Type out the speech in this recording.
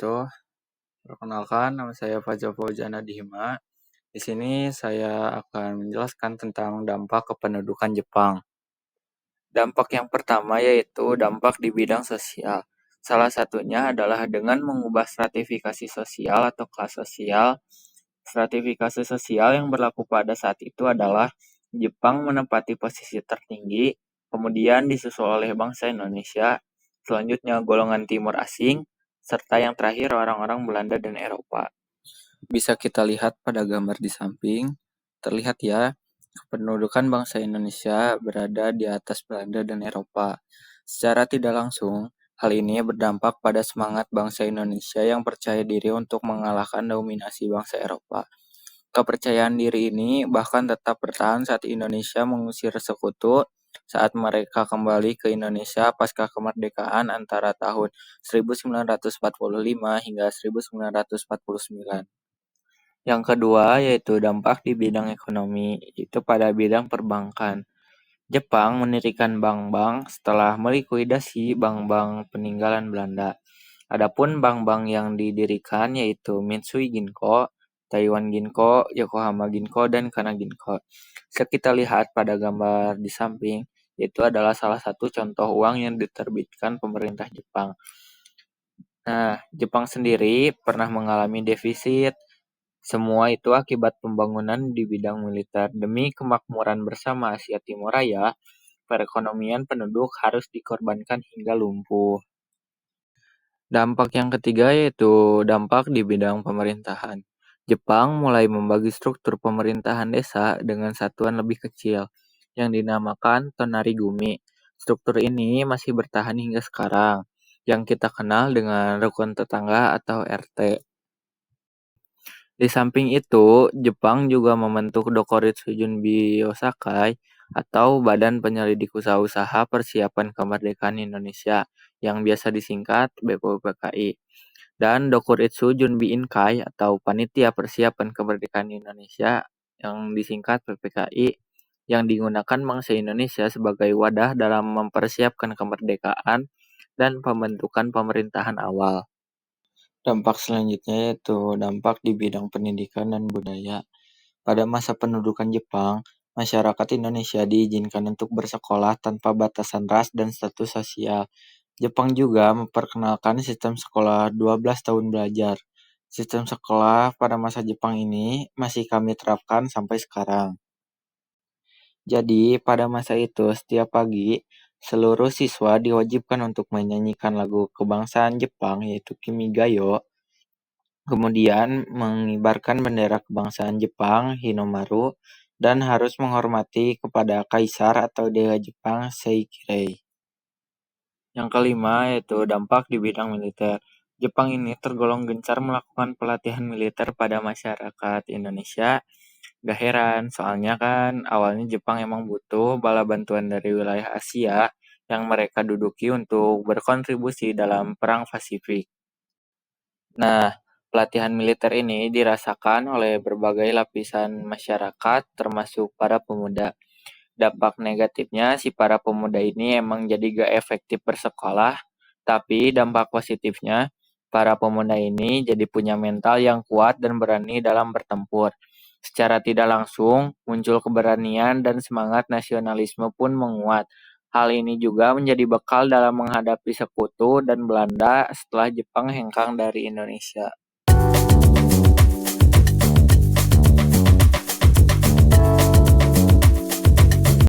wabarakatuh. Perkenalkan, nama saya Fajar Fauzana Dihima. Di sini saya akan menjelaskan tentang dampak kependudukan Jepang. Dampak yang pertama yaitu dampak di bidang sosial. Salah satunya adalah dengan mengubah stratifikasi sosial atau kelas sosial. Stratifikasi sosial yang berlaku pada saat itu adalah Jepang menempati posisi tertinggi, kemudian disusul oleh bangsa Indonesia, selanjutnya golongan timur asing, serta yang terakhir orang-orang Belanda dan Eropa. Bisa kita lihat pada gambar di samping, terlihat ya, kependudukan bangsa Indonesia berada di atas Belanda dan Eropa. Secara tidak langsung, hal ini berdampak pada semangat bangsa Indonesia yang percaya diri untuk mengalahkan dominasi bangsa Eropa. Kepercayaan diri ini bahkan tetap bertahan saat Indonesia mengusir sekutu saat mereka kembali ke Indonesia pasca kemerdekaan antara tahun 1945 hingga 1949. Yang kedua yaitu dampak di bidang ekonomi, itu pada bidang perbankan. Jepang mendirikan bank-bank setelah melikuidasi bank-bank peninggalan Belanda. Adapun bank-bank yang didirikan yaitu Mitsui Ginko, Taiwan Ginko, Yokohama Ginko, dan Kana Ginko. Bisa kita lihat pada gambar di samping, itu adalah salah satu contoh uang yang diterbitkan pemerintah Jepang. Nah, Jepang sendiri pernah mengalami defisit. Semua itu akibat pembangunan di bidang militer. Demi kemakmuran bersama Asia Timur Raya, perekonomian penduduk harus dikorbankan hingga lumpuh. Dampak yang ketiga yaitu dampak di bidang pemerintahan. Jepang mulai membagi struktur pemerintahan desa dengan satuan lebih kecil yang dinamakan Tonarigumi. Struktur ini masih bertahan hingga sekarang, yang kita kenal dengan rukun tetangga atau RT. Di samping itu, Jepang juga membentuk Dokuritsu Junbi Yosakai atau Badan Penyelidik Usaha-usaha Persiapan Kemerdekaan Indonesia yang biasa disingkat BPUPKI dan Dokuritsu Junbi Inkai atau Panitia Persiapan Kemerdekaan Indonesia yang disingkat PPKI yang digunakan bangsa Indonesia sebagai wadah dalam mempersiapkan kemerdekaan dan pembentukan pemerintahan awal. Dampak selanjutnya yaitu dampak di bidang pendidikan dan budaya. Pada masa pendudukan Jepang, masyarakat Indonesia diizinkan untuk bersekolah tanpa batasan ras dan status sosial. Jepang juga memperkenalkan sistem sekolah 12 tahun belajar. Sistem sekolah pada masa Jepang ini masih kami terapkan sampai sekarang. Jadi, pada masa itu setiap pagi, seluruh siswa diwajibkan untuk menyanyikan lagu kebangsaan Jepang yaitu Kimigayo. Kemudian mengibarkan bendera kebangsaan Jepang, Hinomaru, dan harus menghormati kepada kaisar atau dewa Jepang, Seikirei. Yang kelima yaitu dampak di bidang militer. Jepang ini tergolong gencar melakukan pelatihan militer pada masyarakat Indonesia. Gak heran, soalnya kan awalnya Jepang emang butuh bala bantuan dari wilayah Asia yang mereka duduki untuk berkontribusi dalam Perang Pasifik. Nah, pelatihan militer ini dirasakan oleh berbagai lapisan masyarakat, termasuk para pemuda. Dampak negatifnya, si para pemuda ini emang jadi gak efektif bersekolah, tapi dampak positifnya, para pemuda ini jadi punya mental yang kuat dan berani dalam bertempur. Secara tidak langsung, muncul keberanian dan semangat nasionalisme pun menguat. Hal ini juga menjadi bekal dalam menghadapi sekutu dan Belanda setelah Jepang hengkang dari Indonesia.